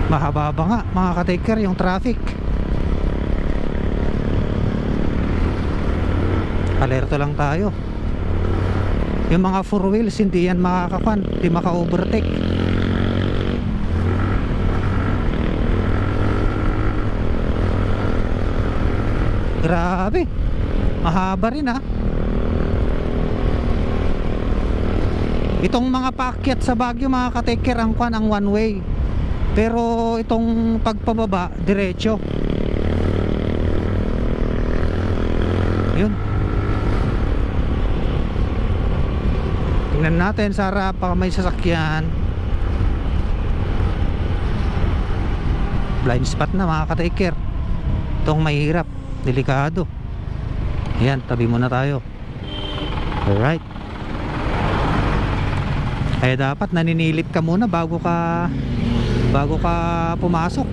Mahaba nga mga ka-taker yung traffic. Alerto lang tayo. Yung mga four wheels hindi yan makakapan, hindi maka-overtake. Grabe, mahaba rin ha. Itong mga paakyat sa Baguio mga ka-taker, ang one way. Pero itong pagpababa diretso. Yun. Tingnan natin sa harap, baka may sasakyan. Blind spot na mga ka-taker. Itong mahirap, delikado. Ayan, tabi muna tayo. Alright. Kaya dapat naninilip ka muna bago ka pumasok.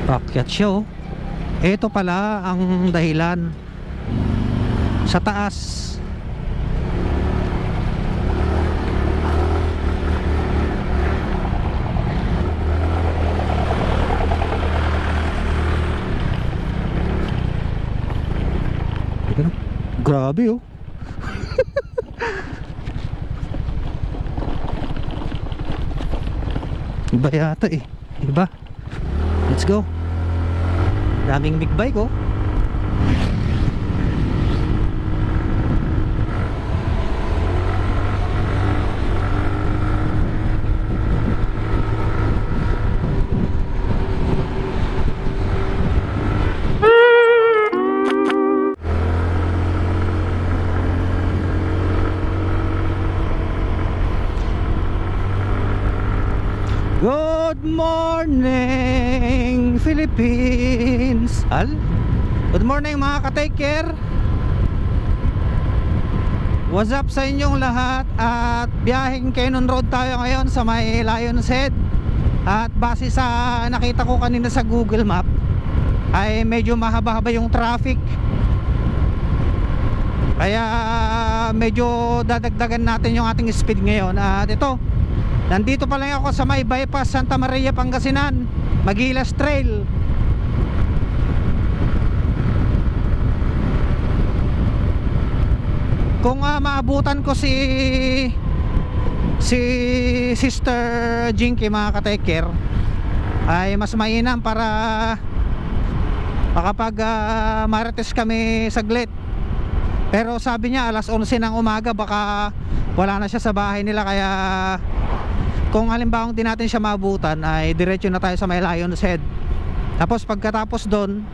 Paakyat siya oh. Ito pala ang dahilan. Sa taas. Grabe oh. Iba yata eh. Iba. Let's go. Daming big bike oh. Good morning Philippines. Good morning mga ka-taker. What's up sa inyong lahat? At biyaheng Cannon Road tayo ngayon sa may Lion's Head. At base sa nakita ko kanina sa Google Map, ay medyo mahaba-haba yung traffic. Kaya medyo dadagdagan natin yung ating speed ngayon. At ito, nandito pa lang ako sa may bypass Santa Maria, Pangasinan, Magilas Trail. Kung maabutan ko si Sister Jinky mga ka-taker, ay mas mainam para makapag marites kami saglit. Pero sabi niya alas 11 ng umaga baka wala na siya sa bahay nila, kaya kung halimbawa di natin siya maabutan ay diretso na tayo sa may Lion's Head. Tapos pagkatapos doon,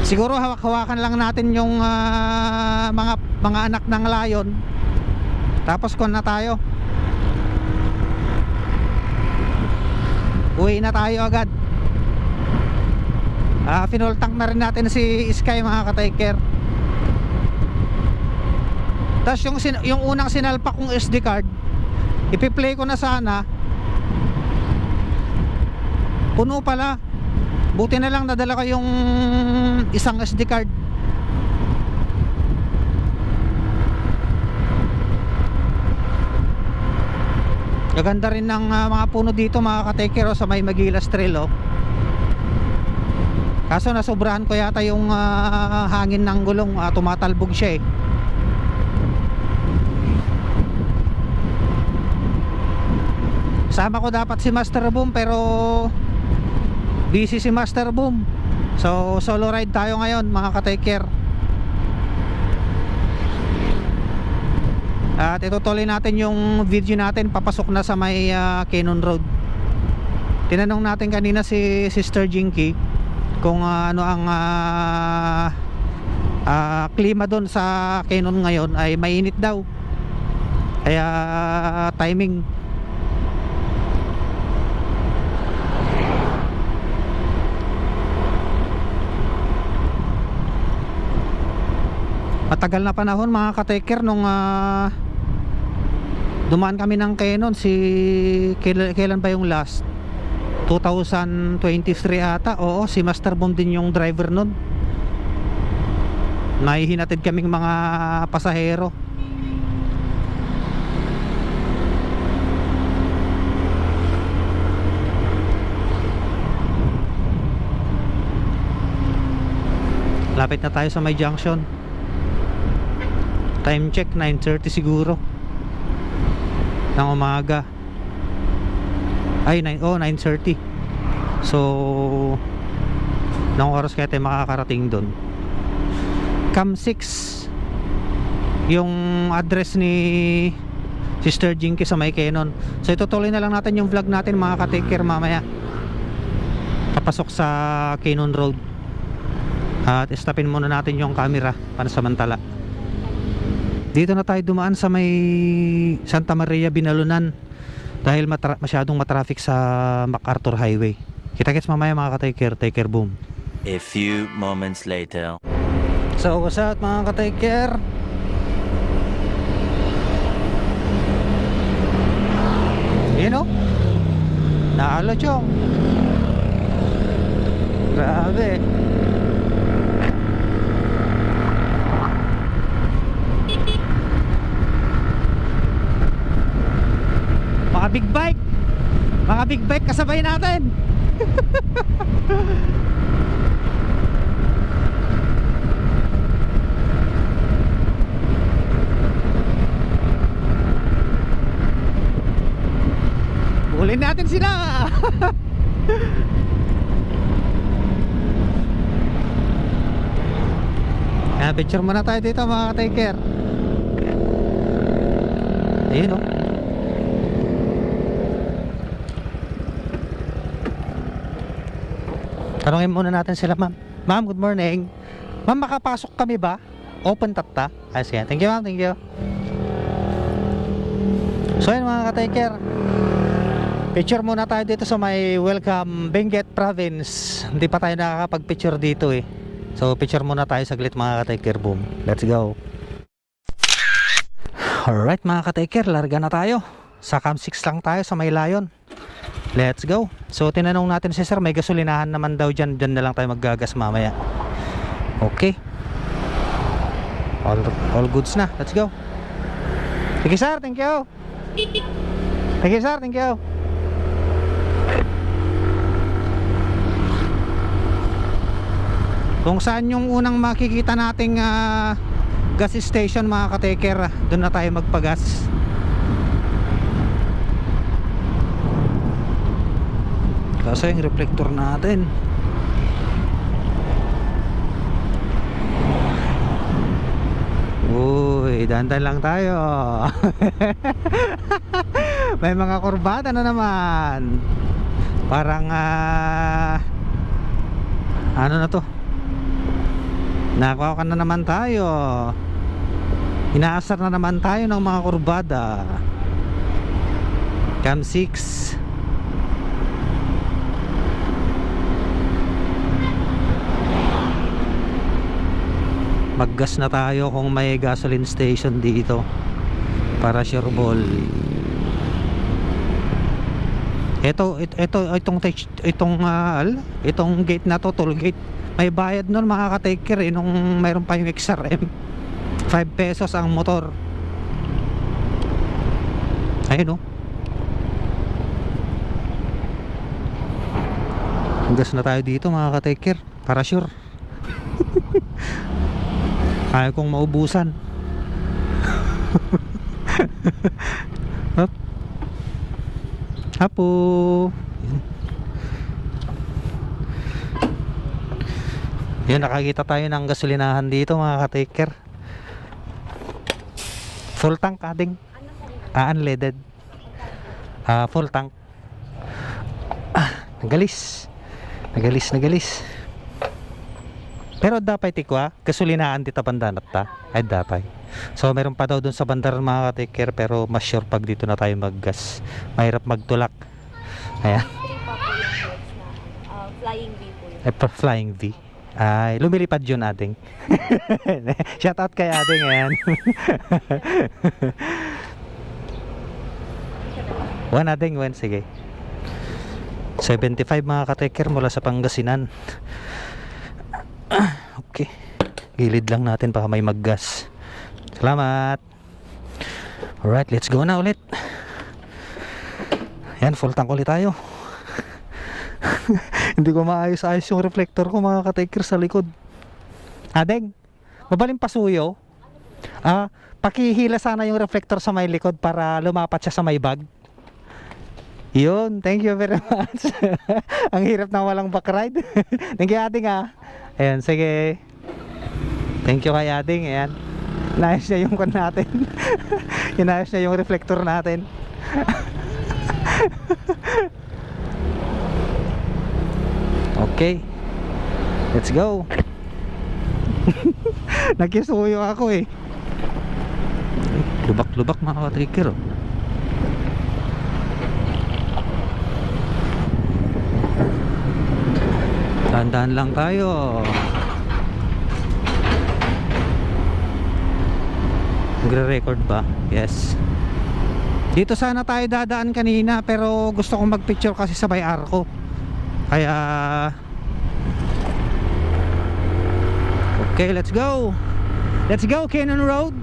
siguro hawak-hawakan lang natin yung mga anak ng lion. Tapos kon na tayo. Uwi na tayo agad. Fuel tank na rin natin si Sky mga ka-taker. Tapos yung unang sinalpak kong SD card, ipi-play ko na sana, puno pala. Buti na lang nadala ko yung isang SD card. Gaganda rin ng mga puno dito mga ka-taker sa may Magilas Trail oh. Kaso nasobrahan ko yata yung hangin ng gulong, tumatalbog siya eh. Sama ko dapat si Master Boom pero busy si Master Boom. So solo ride tayo ngayon mga ka-taker. At itutuloy natin yung video natin papasok na sa may Cannon Road. Tinanong natin kanina si Sister Jinky kung ano ang klima doon sa Cannon ngayon. Ay mainit daw, kaya timing. Matagal na panahon mga ka-taker nung dumaan kami ng Cannon. Kailan ba yung last? 2023 ata. Oo, si Master Boom din yung driver nun. Nahihinatid kaming mga pasahero. Malapit na tayo sa may junction. Time check 9:30 siguro ng umaga. Ay 9:30. So nang oras kaya tayo makakarating doon? Cam 6 yung address ni Sister Jinky sa may Canon. So itutuloy na lang natin yung vlog natin mga ka-take care mamaya. Papasok sa Canon Road. At stopin muna natin yung camera pansamantala. Dito na tayo dumaan sa may Santa Maria Binalunan dahil masyadong matraffic sa MacArthur Highway. Kita-kits mamaya mga ka-take care. Take care, boom. A few moments later. So what's up mga ka-take care? You know, naalo chong. Grabe. Mga big bike kasabay natin. Ulin natin sila. Picture muna tayo dito mga ka-take care. Ayun o. Tanungin muna natin sila, ma'am. Ma'am, good morning. Ma'am, makapasok kami ba? Open tatta? Ayos yan. Thank you, ma'am. Thank you. So yun mga ka-take care, picture muna tayo dito sa may Welcome Benguet Province. Hindi pa tayo nakakapag-picture dito eh. So picture muna tayo saglit mga ka-take care, boom. Let's go. Alright mga ka-take care, larga na tayo. Sa Cam 6 lang tayo sa may Lion. Let's go. So tinanong natin si sir, may gasolinahan naman daw dyan. Dyan na lang tayo maggagas mamaya. Okay, all goods na. Let's go. Thank you sir, thank you. Thank you sir, thank you. Kung saan yung unang makikita nating gas station mga ka-taker, doon na tayo magpagas. Kasi yung reflector natin, uy, dandan lang tayo. May mga kurbada na naman. Parang ano na to, nakakuha na naman tayo. Inaasar na naman tayo ng mga kurbada. Cam 6. Maggas na tayo kung may gasoline station dito para sure ball. Itong gate na to, toll gate, may bayad nun mga ka-taker eh, nung mayroon pa yung XRM. 5 pesos ang motor. Ayun oh. Gas na tayo dito mga ka-taker para sure. Ayaw kong maubusan. Hop. Hapo. Yan, nakakita tayo ng gasolinahan dito mga ka-taker. Full tank ading. Unleaded. Full tank. Nagalis. Pero dapat tikwa, gasolinahan dito bandanat ta. Ay dapat. So meron pa daw dun sa bandar mga ka-taker, pero mas sure pag dito na tayo maggas. Mahirap magtulak. Ayan. Flying V po yun. Flying V. Ay, lumilipad yun ading. Shout out kay ading yan. One ading, one. Sige. 75 mga ka-taker mula sa Pangasinan. Okay, gilid lang natin para may maggas. Salamat. Alright, let's go na ulit. Yan, full tank ulit tayo. Hindi ko maayos-ayos yung reflector ko mga ka-taker sa likod. Adeng, babaling pasuyo. Pakihila sana yung reflector sa may likod para lumapat siya sa may bag. Yun, thank you very much. Ang hirap na walang back ride. Thank you, Ading, ah. Ayan, sige. Thank you kay Ading, ayan. Inayos niya yung kon natin. Inayos niya yung reflector natin. Okay, let's go. Nagkisuyo ako eh. Lubak-lubak mga ka-taker, oh. Dahan-dahan lang tayo. Nagre-record ba? Yes. Dito sana tayo dadaan kanina, pero gusto kong mag-picture kasi sa may arko. Kaya okay, let's go. Let's go, Cannon Road.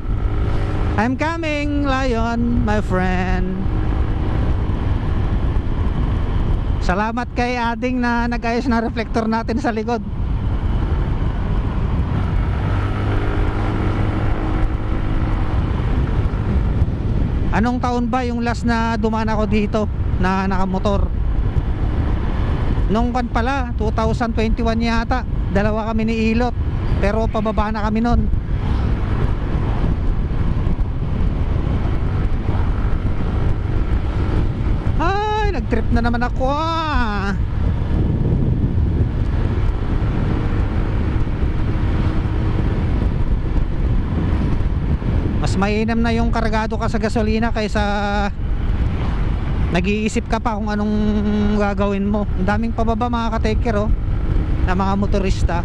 I'm coming, Lion, my friend. Salamat kay Ading na nag-ayos na reflector natin sa likod. Anong taon ba yung last na dumaan ako dito na nakamotor? Nung kan pala, 2021 yata. Dalawa kami ni Ilot, pero pababa na kami nun. Ay, nag-trip na naman ako, ah. Mas mainam na yung kargado ka sa gasolina kaysa nag-iisip ka pa kung anong gagawin mo. Ang daming pababa mga ka-taker, oh, na mga motorista.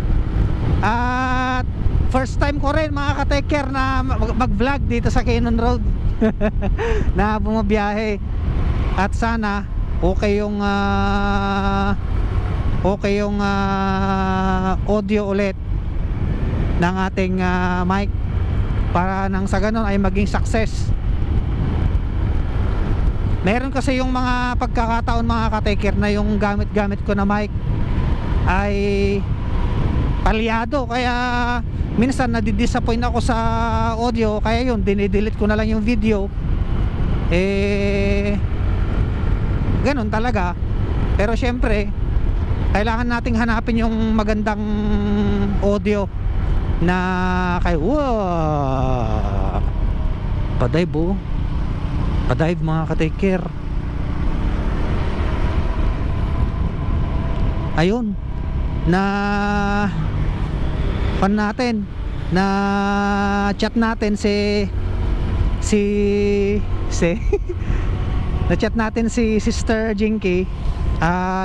At first time ko rin mga ka-taker na mag-vlog dito sa Cannon Road. Na bumabiyahe. At sana okay yung audio ulit ng ating mic, para nang sa ganun ay maging success. Meron kasi yung mga pagkakataon mga ka-taker na yung gamit-gamit ko na mic ay palyado, kaya minsan nadidisappoint ako sa audio, kaya yun, dinidelete ko na lang yung video. Ganun talaga. Pero syempre kailangan nating hanapin yung magandang audio na kay padive, oh. Padive mga ka-taker. Ayun, na pan natin, na chat natin si na chat natin si Sister Jinky.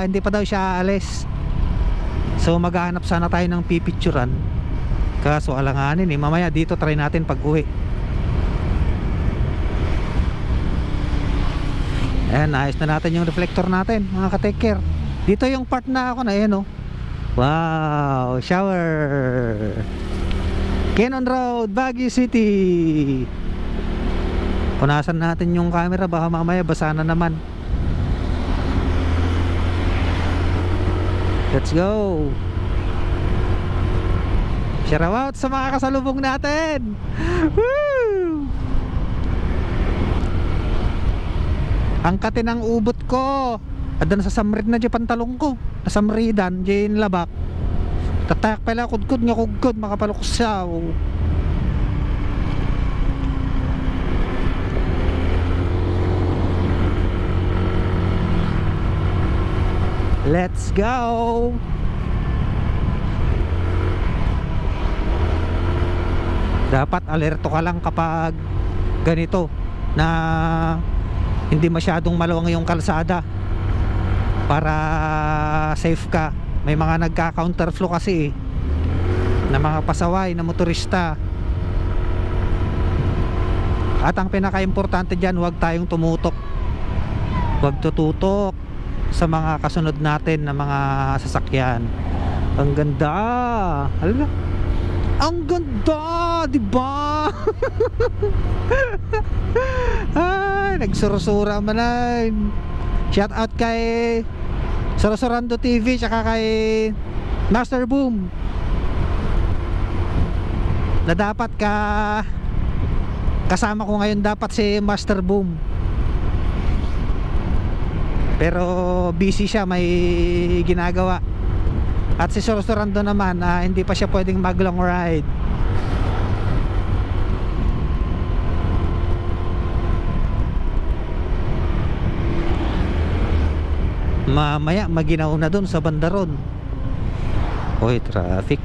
Hindi pa daw siya alis, so maghahanap sana tayo ng pipicturan. Kaso alanganin eh, mamaya dito try natin pag uwi. Ayan, naayos na natin yung reflector natin mga ka-taker. Dito yung part na ako na yan, oh. Wow, shower. Cannon Road, Baguio City. Punasan natin yung camera, baka mamaya basa na naman. Let's go. Shout out sa mga kasalubong natin. Woo! Ang kati ng ubot ko. Adan sa samrid na di pantalong ko. Nasamridan, di labak. Tatayak pala kudkod nga kudkod, makapalukos siya. Let's go. Dapat alerto ka lang kapag ganito na hindi masyadong maluwang yung kalsada, para safe ka. May mga nagka-counterflow kasi na mga pasaway na motorista. At ang pinaka-importante dyan, huwag tayong tumutok, huwag tututok sa mga kasunod natin na mga sasakyan. Ang ganda. Alam, ang ganda, di ba? Ay, nagsurusura manan. Shout out kay Surusurando TV tsaka kay Master Boom. na dapat kasama ko ngayon dapat si Master Boom, pero busy siya, may ginagawa. At si Sir Sorando naman hindi pa siya pwedeng mag long ride. Mamaya maginaw na dun sa bandaron. Hoy, traffic.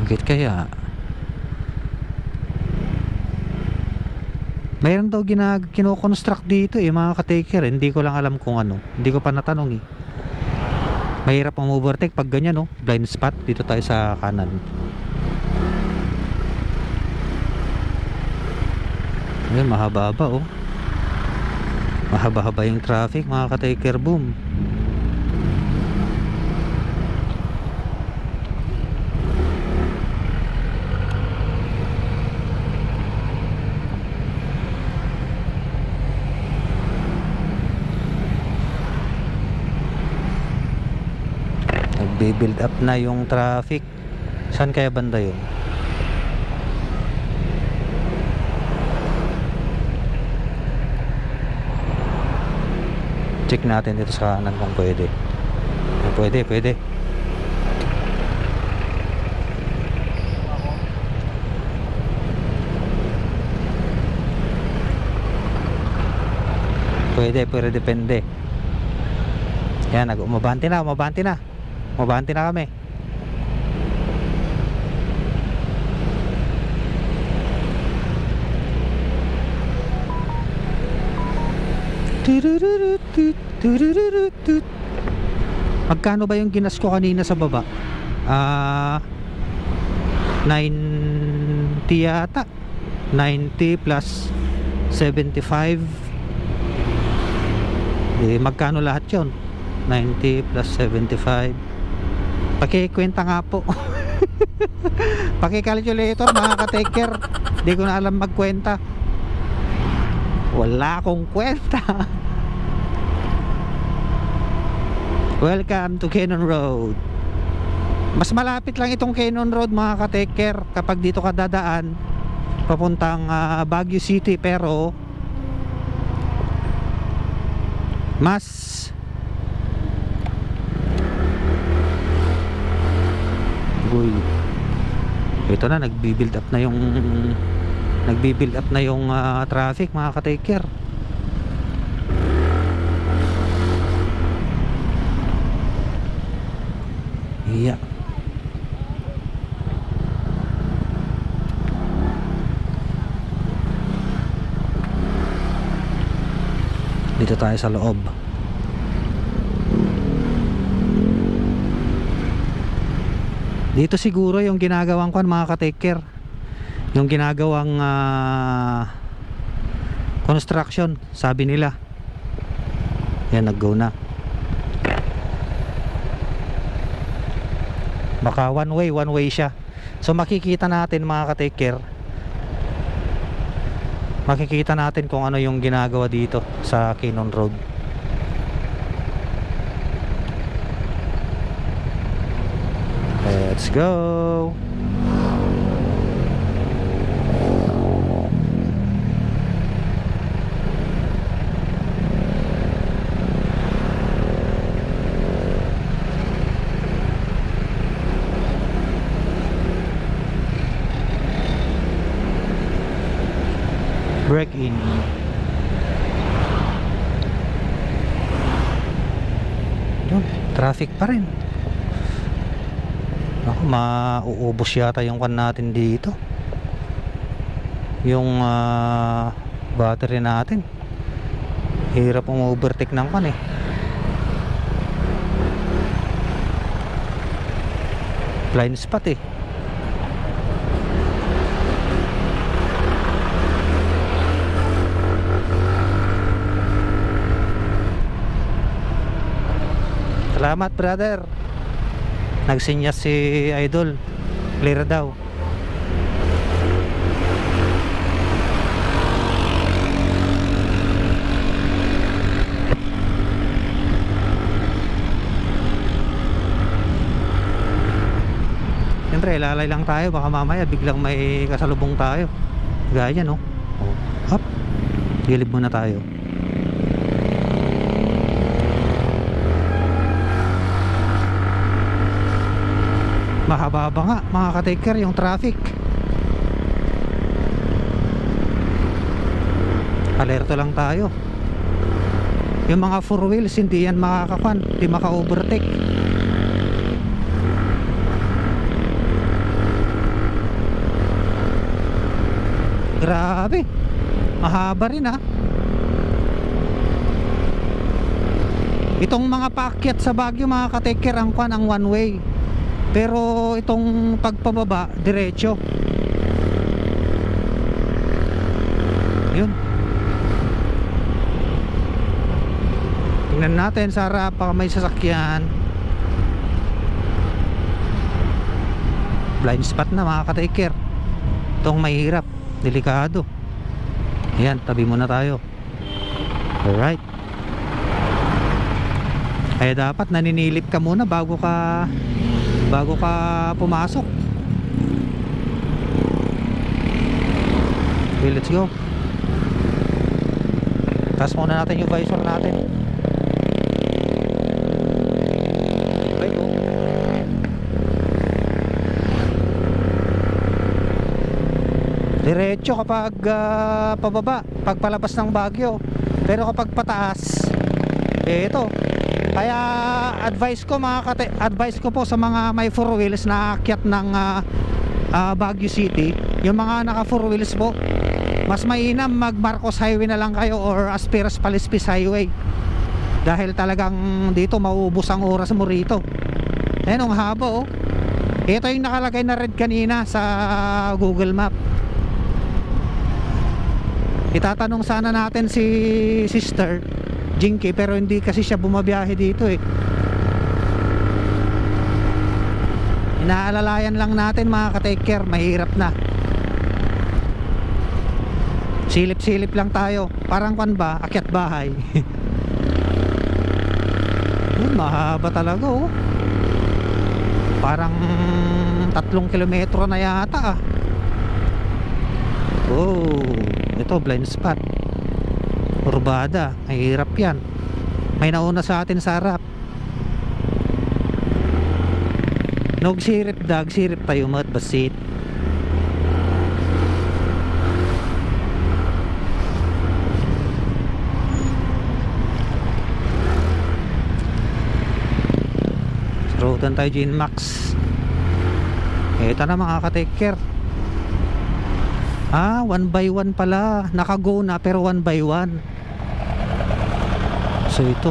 Bakit kaya? Mayroon daw kino-construct dito mga ka-taker. Hindi ko lang alam kung ano. Hindi ko pa natanong Mahirap ang overtake pag ganyan blind spot. Dito tayo sa kanan. Ayun, mahaba-haba mahaba-haba yung traffic mga ka-taker boom. Nagbe-build up na yung traffic. Saan kaya banda yun? Check natin dito sa kanan kung pwede. Pwede. Pwede, depende. Yan, umabante na kami. Magkano ba yung ginas ko kanina sa baba? 90 yata. 90 plus 75. Magkano lahat yun? 90 plus 75. Pakikwenta nga po. Paki-calculator mga ka-taker. Hindi ko na alam magkwenta. Wala akong kwenta. Welcome to Cannon Road. Mas malapit lang itong Cannon Road mga ka-taker kapag dito ka dadaan papuntang Baguio City, pero mas ito na, nagbi-build up na yung traffic mga ka-taker. Yeah. Dito tayo sa loob. Dito siguro yung ginagawang mga ka-taker, yung ginagawang construction, sabi nila. Yan, nag-go na. Baka one way siya. So makikita natin mga ka-taker, makikita natin kung ano yung ginagawa dito sa Cannon Road. Let's go. Break in. Yun, traffic pa rin. Ako, mauubos yata yung kan natin dito. Yung battery natin. Hirap overtake ng kan blind spot Salamat brother. Nagsinyas si Idol. Clear daw. Siyempre lalay lang tayo, baka mamaya biglang may kasalubong tayo. Gaya no. Up. Gilid muna tayo. Mahaba-haba nga mga ka-taker yung traffic. Alerto lang tayo. Yung mga four wheels hindi yan makakakuan, hindi maka-overtake. Grabe, mahaba rin ha. Itong mga paakyat sa Baguio mga ka-taker, ang kuan ang one way. Pero itong pagpababa diretso. Yun. Tingnan natin sa harap, baka may sasakyan. Blind spot na mga ka-taker. Itong mahirap, delikado. Ayan, tabi muna tayo. Alright. Kaya dapat naninilip ka muna bago ka pumasok. Okay, let's go. Taas muna natin yung visor natin. Okay, go. Diretso kapag pababa, pag palabas ng Baguio. Pero kapag pataas, ito. Kaya advice ko po sa mga may four wheels na aakyat ng Baguio City, yung mga naka four wheels po, mas mainam mag Marcos Highway na lang kayo or Aspiras Palispis Highway. Dahil talagang dito mauubos ang oras mo rito. Ayan ang haba oh. Ito yung nakalagay na red kanina sa Google Map. Itatanong sana natin si Sister Jinky, pero hindi kasi siya bumabiyahe dito eh. Inaalalayan lang natin mga ka-taker, mahirap na. Silip-silip lang tayo. Parang kan ba, akyat bahay. Mahaba talaga oh. Parang 3 kilometro na yata ah. Oh, ito blind spot. Urbada, mahirap yan. May nauna sa atin sa harap. Nogsirip dag, sirip tayo mat basit. Rodan tayo Ginmax. Ito na mga ka-taker. 1 by 1 pala. Nakago na pero 1 by 1. So ito,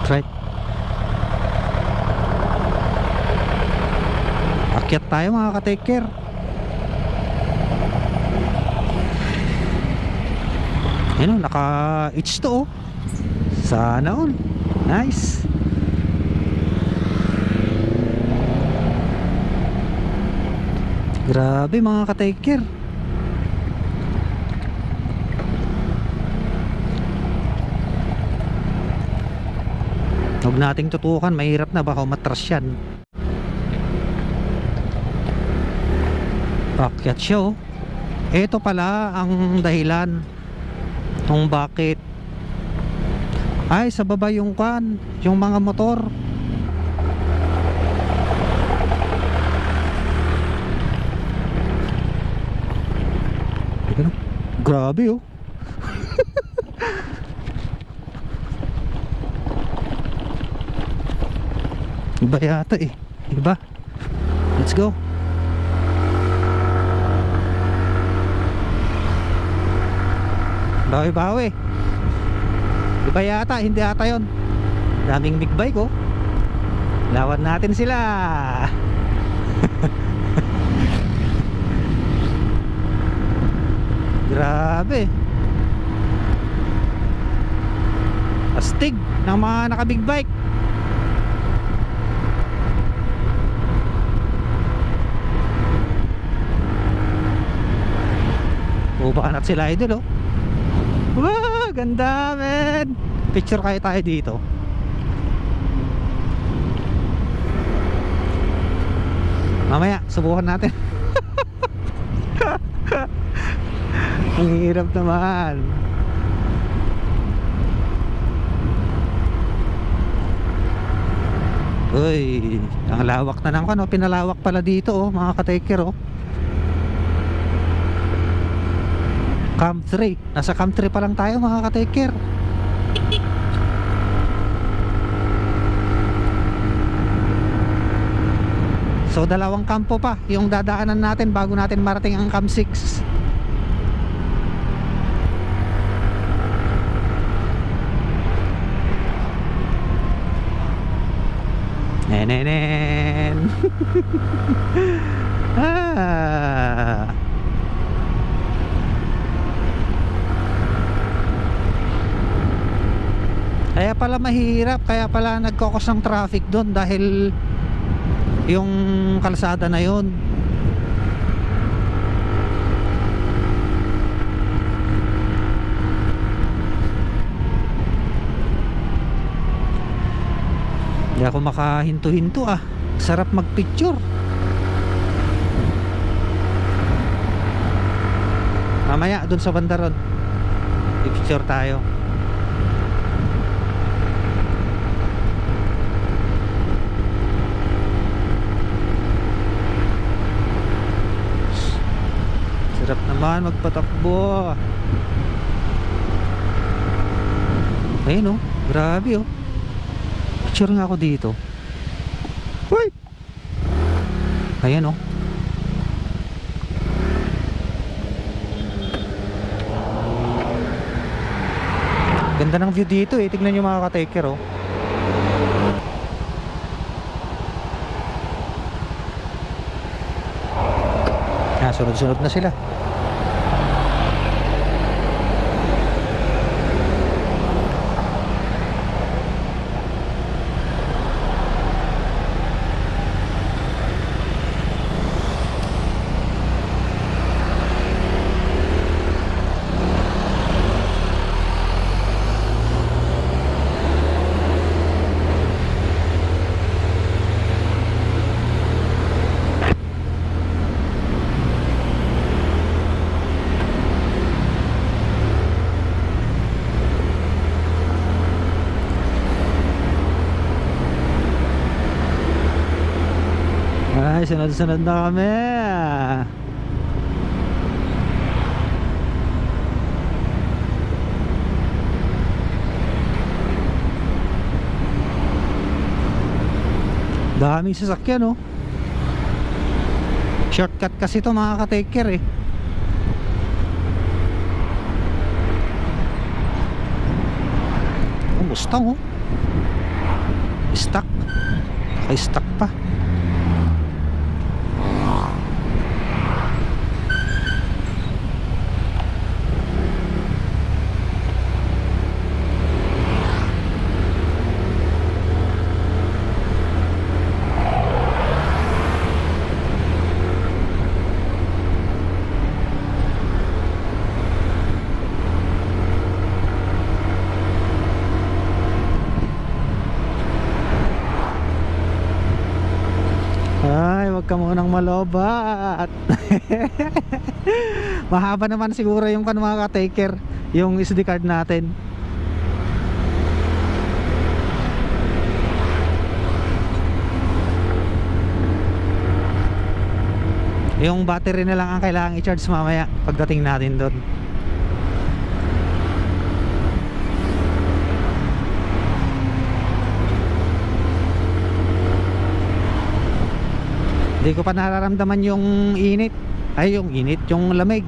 right. Akyat tayo mga ka-taker. Ayun, naka-itch to oh. Sana all. Nice. Grabe mga ka-taker. Huwag nating tutukan, mahirap na, baka umatras yan. Pakyat siya oh. Ito pala ang dahilan kung bakit. Ay, sa baba yung kan, yung mga motor. Grabe oh. Iba yata eh. Iba. Let's go. Bawi-bawi. Iba yata, hindi ata yun. Daming big bike oh. Lawan natin sila. Grabe. Astig ng mga naka big bike. Ubakanat sila idol oh. Wow, ganda men. Picture kayo tayo dito. Mamaya, subukan natin. Ang hirap naman. Uy, ang lawak na ng ano, pinalawak pala dito oh, mga ka-taker oh. Camp 3, nasa Camp 3 pa lang tayo mga ka-taker. So dalawang kampo pa yung dadaanan natin bago natin marating ang Camp 6. Nenen. Ah. Kaya pala mahirap, kaya pala nagkokos ng traffic doon dahil yung kalsada na yun. Hindi ako makahinto-hinto ah. Sarap magpicture. Mamaya dun sa banda ron, i-picture tayo. Sarap naman magpatakbo. Ayun oh, grabe oh. Picture nga ako dito. Uy! Ayan oh. Ganda ng view dito eh. Tignan nyo mga ka-taker oh. Sunod-sunod na sila. Ay, sunod-sunod na kami. Daming sasakyan oh. Shortcut kasi ito mga ka-taker eh. Oh, Mustang oh. Stuck. Ay, stuck pa. Ay, wag ka munang malobat. Mahaba naman siguro yung mga ka-taker, yung SD card natin. Yung battery na lang ang kailangang i-charge mamaya pagdating natin doon. Hindi ko pa nararamdaman yung init. Ay, yung init, yung lamig.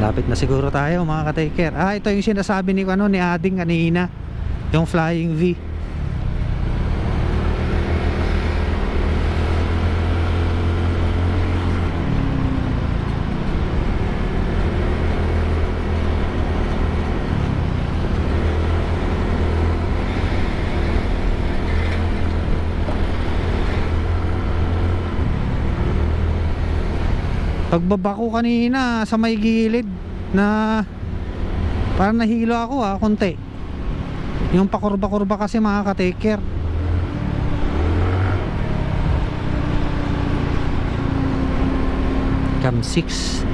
Lapit na siguro tayo mga ka-taker. Ah, ito yung sinasabi ni Ading kanina, yung Flying V. Pagbaba ko kanina sa may gilid na parang nahilo ako konti. Yung pakurba-kurba kasi mga ka-take care. Cam 6.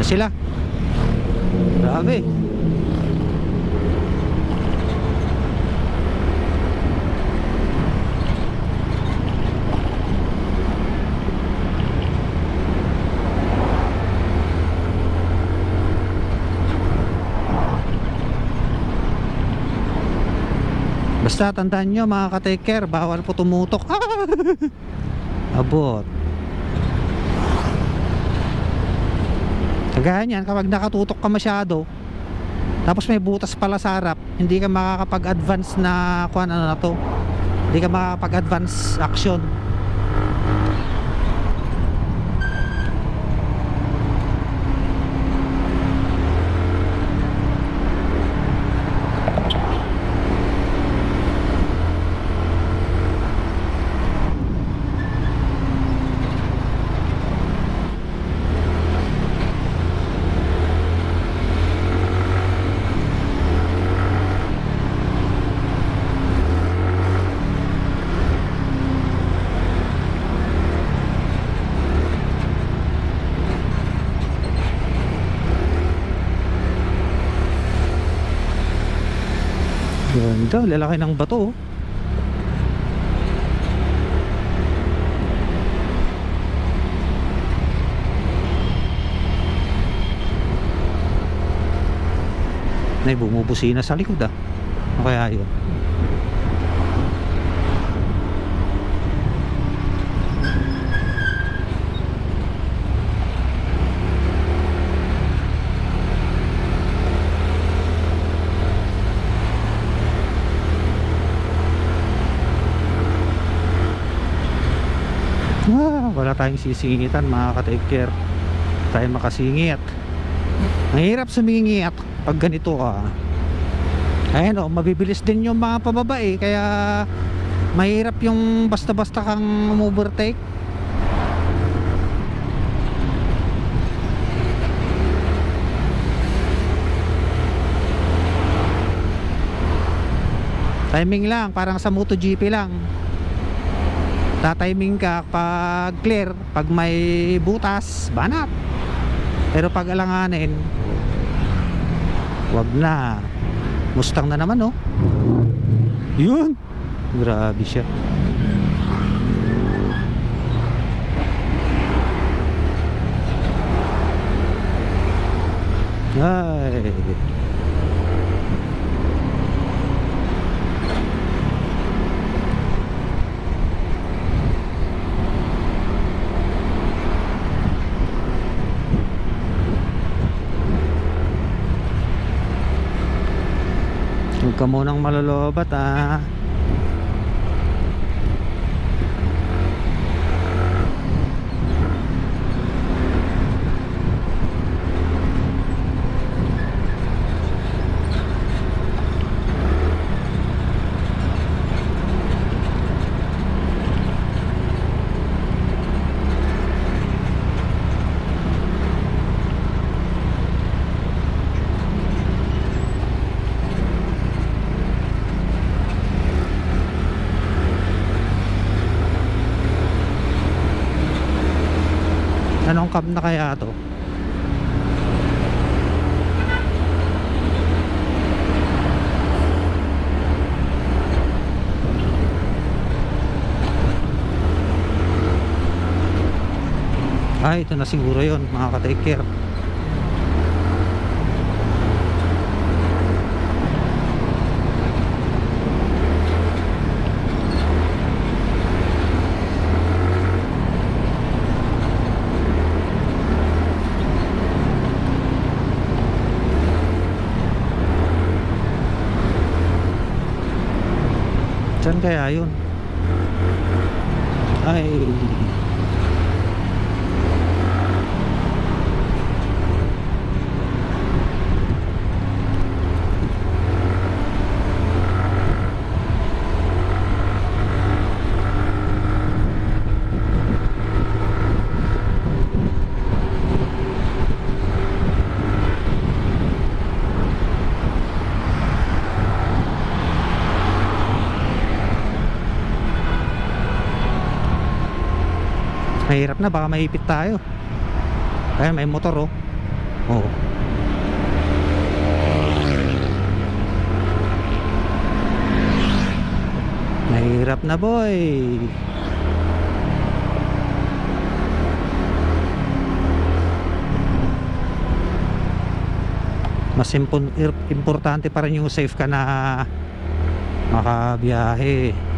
Sila. Grabe. Basta tandaan nyo mga ka-take care, bawal po tumutok. Abot. Kagaya niyan, kapag nakatutok ka masyado, tapos may butas pala sa harap, hindi ka makakapag-advance na kuan ano na to. Hindi ka makakapag-advance action. Ganda, lalaki ng bato. May bumubusina sa likod Ano kaya yun? Wala tayong sisingitan mga ka-take care. Tayo makasingit. Mahirap sumingit pag ganito Ayan mabibilis din yung mga pababa kaya mahirap yung basta-basta kang overtake. Timing lang, parang sa MotoGP lang. Tatiming ka pag clear, pag may butas, banat. Pero pag alanganin, wag na. Mustang na naman Yun. Grabe siya. Ay. Huwag ka munang malolobat Anong cab na kaya to? Ay, ito na siguro yun mga ka-take care. Saan kaya yun? Ay, mahirap na, baka maipit tayo. Ayan, may motor oh. Oo. Mahirap na boy. Mas importante pa rin yung safe ka na makabiyahe.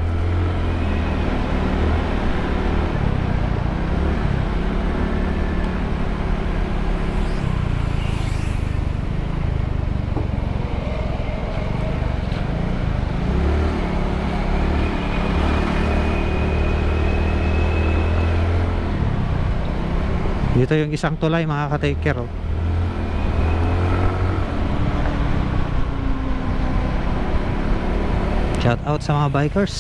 Dito yung isang tulay mga ka-take care oh. Shout out sa mga bikers.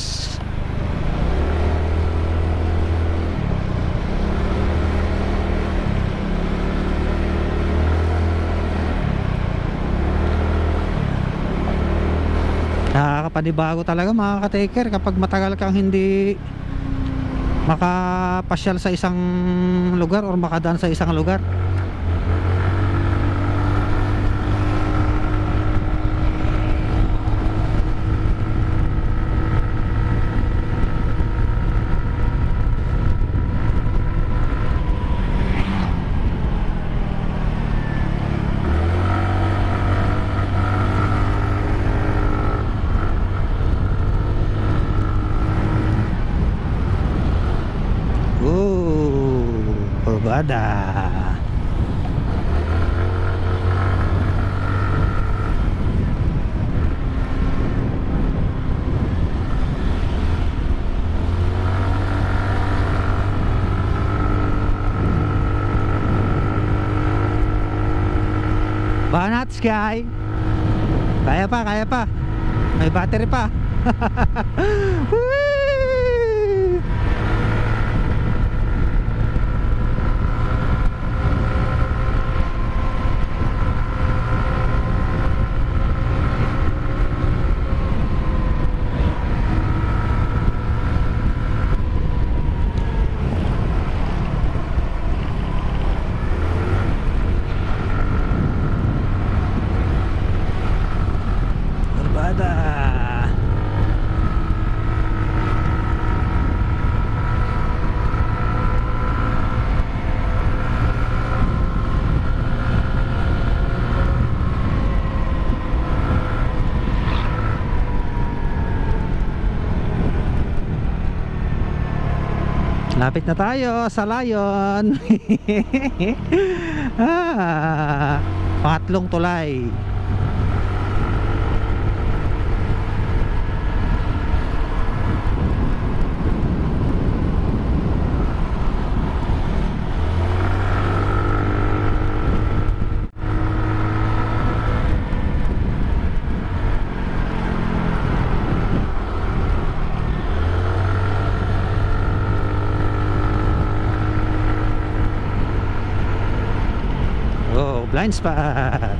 Nakakapanibago talaga mga ka-take care kapag matagal kang hindi makapasyal sa isang lugar or makadaan sa isang lugar. Ada. Banat Sky. Kaya pa, kaya pa. May battery pa. Lapit na tayo sa Lion. Pangatlong tulay. Blind spot.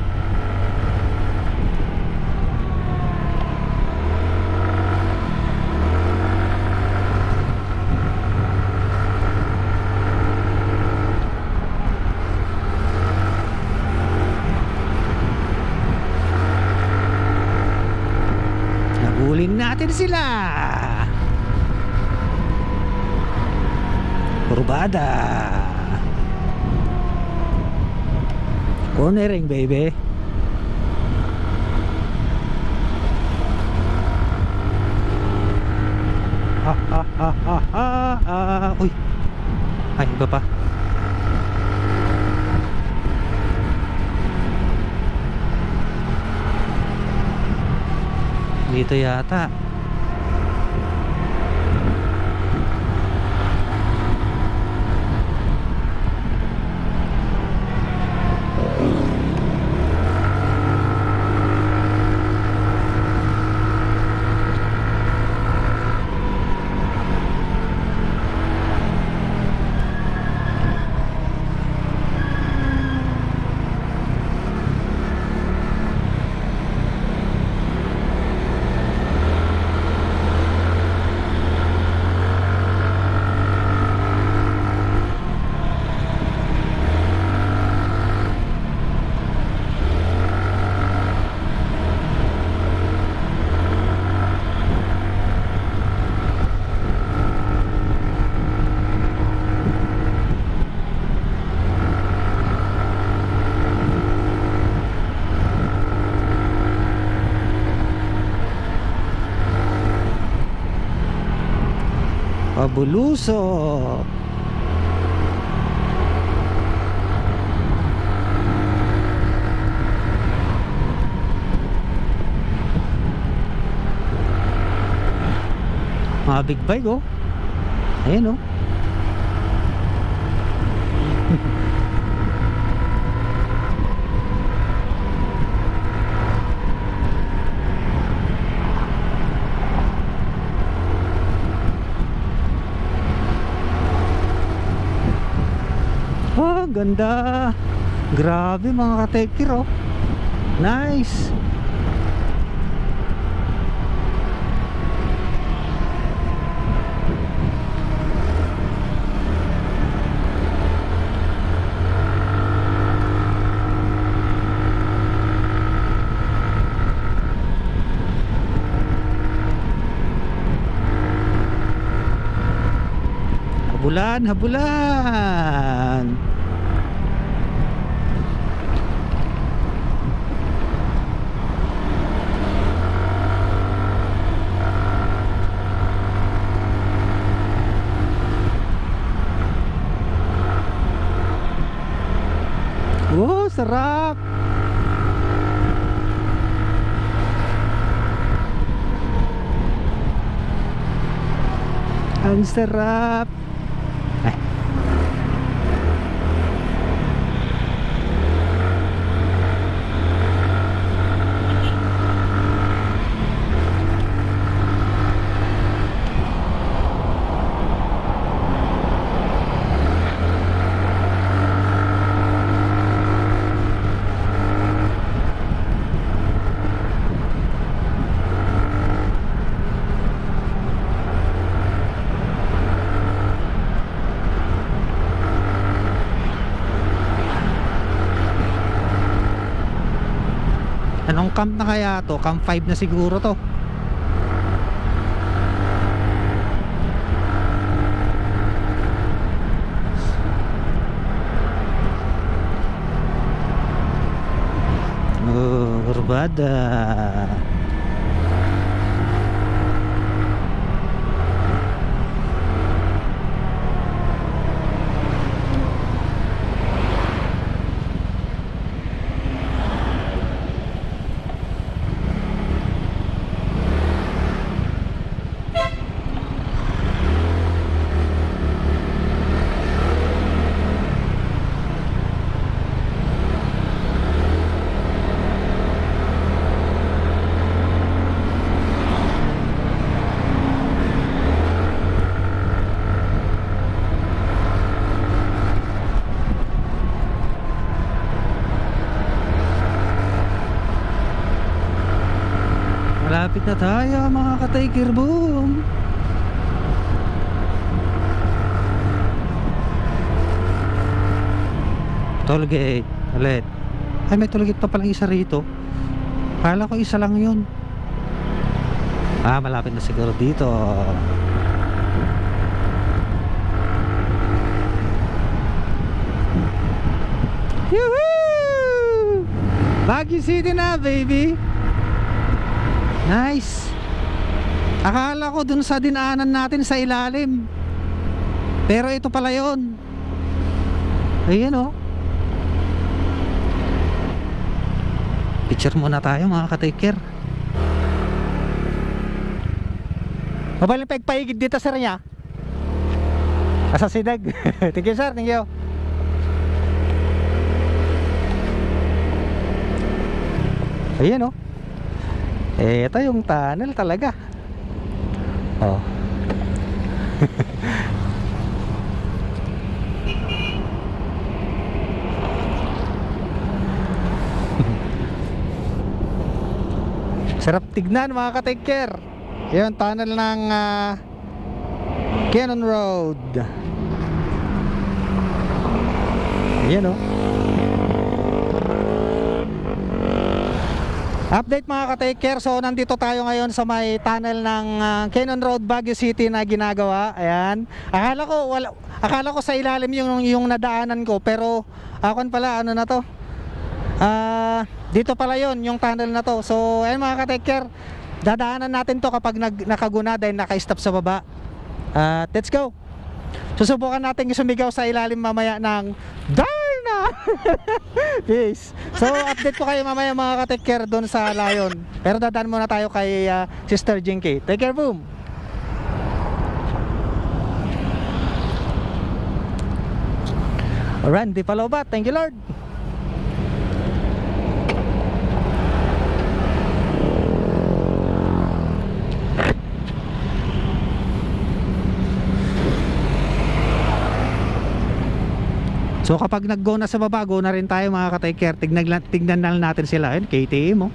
Ayan sila. Kurbada. Cornering, baby. Uy. Ay, iba pa. Dito yata. Pabulusok. Mga big bike oh. Ayan oh. Oh, ganda. Grabe mga ka-tekir oh. Nice. Habulan, habulan. Oh, sarap. Ang sarap. Anong camp na kaya to? Camp 5 na siguro to. Oh, kurbada. Malapit na tayo mga ka-Tiger Boom. Tollgate ulit. Ay, may tollgate pa palang isa rito. Kala ko isa lang yun. Malapit na siguro dito. Yuhuu! Baguio City na, baby. Nice. Akala ko dun sa dinaanan natin sa ilalim, pero ito pala yun. Ayan o. Picture muna tayo mga ka-take care. Mabaling pagpaigid dito sir niya. Asa sidag. Thank you sir, thank you. Ayan o. Ito yung tunnel talaga. Oh. Sarap tignan mga ka-take care. Yun, tunnel ng Cannon Road. Ayan o. Update mga ka-take care. So nandito tayo ngayon sa may tunnel ng Cannon Road, Baguio City na ginagawa. Ayan. Akala ko sa ilalim yung nadaanan ko, pero akon pala ano na to. Dito pala yon yung tunnel na to. So ayun mga ka-take care, dadaanan natin to kapag nakaguna dahil naka-stop sa baba. Let's go. Susubukan natin sumigaw sa ilalim mamaya ng Darna. Yes. So update ko kayo mamaya mga ka-take care doon sa Lion. Pero dadaan muna tayo kay Sister Jinky. Take care, boom. Alright, di palobat. Thank you Lord. So kapag nag-go na sa baba, go na rin tayo mga ka-take care. Tignan na natin sila. Ayun, KTM oh.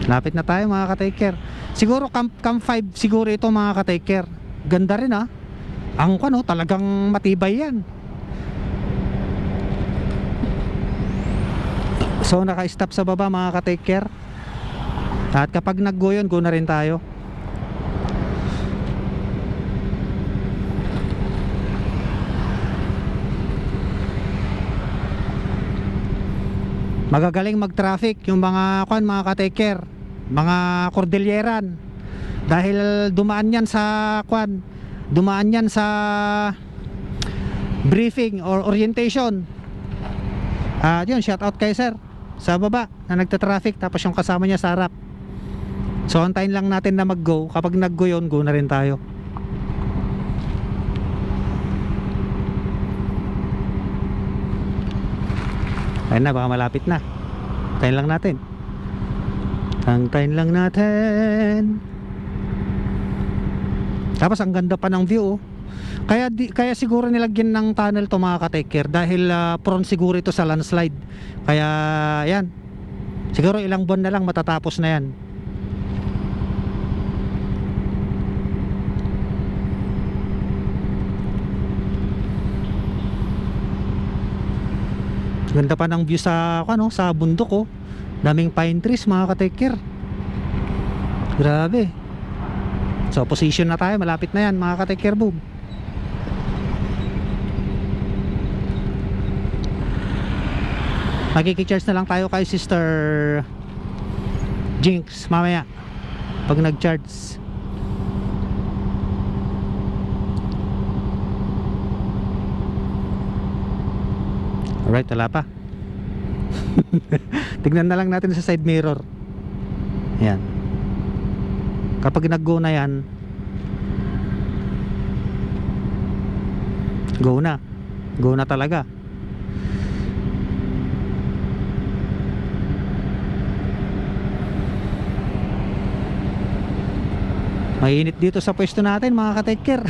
Lapit na tayo mga ka-take care. Siguro Camp 5 siguro ito mga ka-take care. Ganda rin ah. Ang ano, talagang matibay yan. So naka-stop sa baba mga ka-take care. At kapag nag-go yun, go na rin tayo. Magagaling mag-traffic yung mga mga ka-take care, mga Cordilleran, dahil dumaan yan sa dumaan yan sa briefing or orientation. Yun, shout out kay sir sa baba na nagta-traffic, tapos yung kasama niya sa harap. So antayin lang natin na mag-go. Kapag nag-go yun, go na rin tayo. Ayun na, baka malapit na. Antayin lang natin. Antayin lang natin. Tapos ang ganda pa ng view oh. Kaya siguro nilagyan ng tunnel to mga ka-take care, dahil prone siguro ito sa landslide. Kaya yan, siguro ilang buwan na lang matatapos na yan. Ganda pa ng view sa sa bundok oh. Daming pine trees mga ka-take care. Grabe. So position na tayo, malapit na yan mga ka-take care, boom. Magkikicharge na lang tayo kay Sister Jinx mamaya pag nag-charge. Alright, wala pa. Tignan na lang natin sa side mirror. Ayan. Kapag nag-go na yan, go na. Go na talaga. Mainit dito sa pwesto natin mga ka-take care.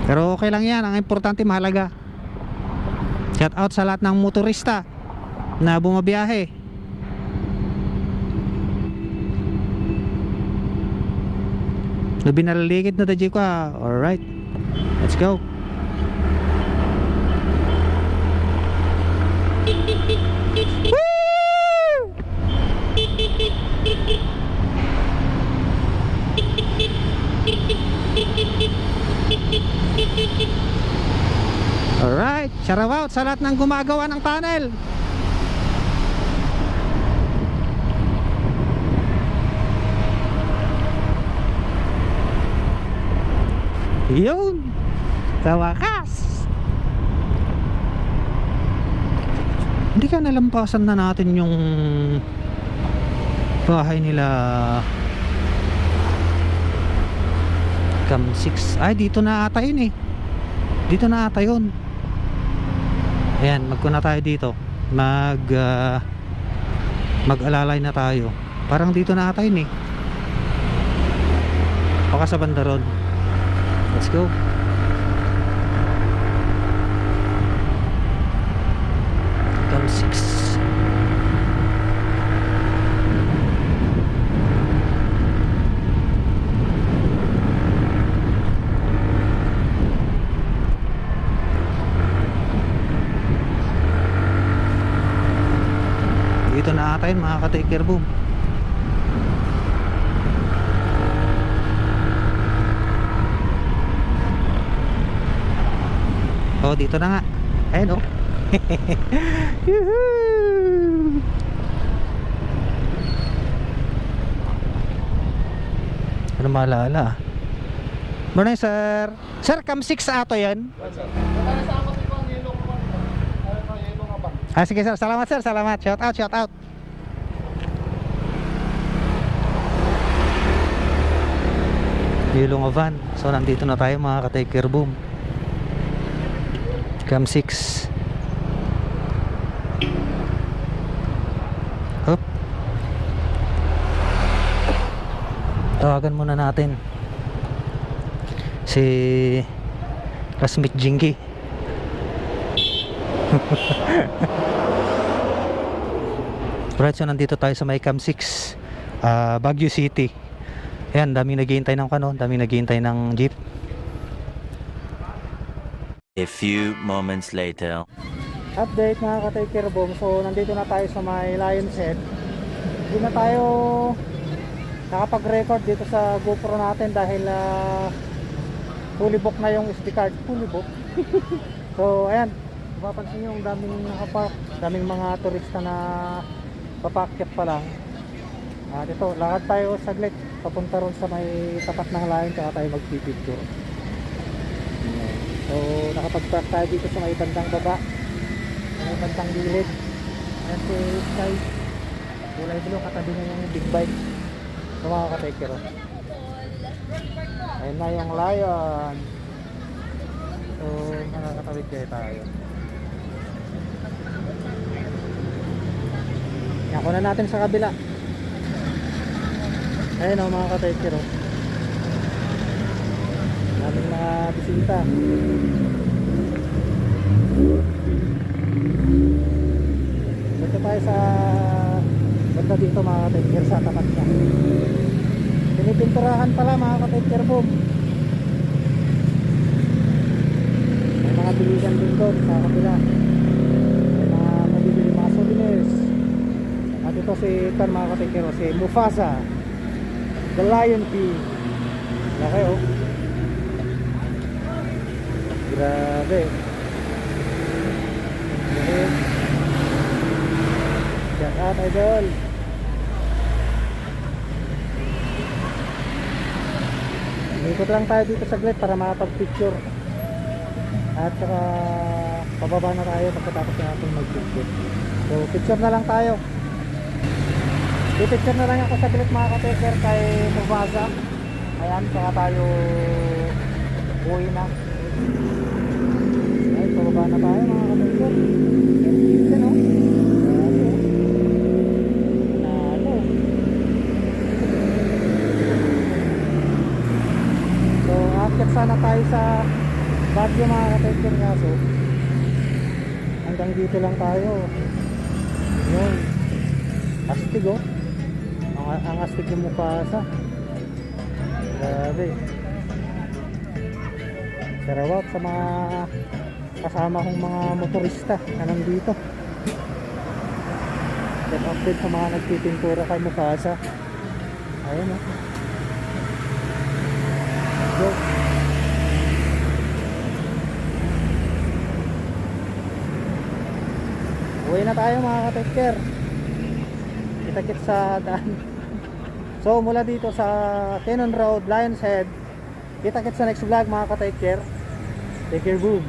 Pero okay lang yan. Ang importante mahalaga. Shout out sa lahat ng motorista na bumabiyahe. Binalaligid na tayo ko. Alright, let's go. Woo! Alright, shout out sa lahat ng gumagawa ng tunnel. Yun, sa wakas. Hindi ka nalampasan na natin yung bahay nila Cam 6. Ay, dito na ata yun eh. Dito na ata yun. Ayan, magkuna tayo dito. Mag-alalay na tayo. Parang dito na ata yun eh. Baka sa banda ron. Let's go. Cam 6. Dito na ata yun mga ka-taker boom. Oh, dito na nga. Ayun oh. Yuhuu! Ano maalala? Morning sir. Sir, Cam 6 ato yan. Ah, sige sir, salamat sir, salamat. Shout out, shout out. Yellow nga van. So nandito na tayo mga ka-taker boom. Cam 6. Hop. Tawagan muna natin si Rasmik Jingy. Right, so nandito tayo sa may Cam 6, Baguio City. Ayan, daming naghihintay ng daming naghihintay ng jeep. A few moments later. Update mga ka-taker boom. So nandito na tayo sa may Lion's Head. Hindi na tayo nakapag-record dito sa GoPro natin dahil fully book na yung SD card. Fully book. So ayan, mapapansin nyo yung daming nakapark, daming mga turista na papakyat pa lang. At ito, lakad tayo saglit papunta ron sa may tapat ng line, tsaka tayo magpipicture. So nakapag-park tayo dito sa may bandang baba, may bandang gilid. Ayan si Sky, kulay blue, katabi na yung big bike. So mga ka-taker, ayun na yung lion. So nakakatawid kayo tayo. Ako na natin sa kabila. Ayun o mga ka-taker, daming mga bisita. Dito tayo sa banda dito mga ka-taker, sa tapat niya. Pinipinturahan pala mga ka-taker boom. May mga bilisan din doon sa kabila. May mga mabibili mga souvenirs. At ito si Tan mga ka-taker, si Mufasa, the Lion King. Laki oh. Grabe. Shout out idol. Ikot lang tayo dito saglit para makapag-picture. At saka pababa na tayo pagkatapos natin mag-picture. So picture na lang tayo. I-picture na lang ako saglit mga ka-taker kay Mufasa. Ayan, saka tayo uwi na. Ay, pababa na tayo mga ka-taker. Dito no? Nalo. So akit sana tayo sa Baguio mga ka-taker nga. So hanggang dito lang tayo. Yun, astig oh. Ang astig yung Mufasa. Grabe. Sarawat sa mga kasama kong mga motorista na nandito. Get update sa mga nagpipintura kay Mufasa. Ayun oh. Go. Uwi na tayo mga ka-take care. Kita-kits sa daan. So mula dito sa Cannon Road, Lions Head, kita-kits sa next vlog mga ka-take care. Take care, boom.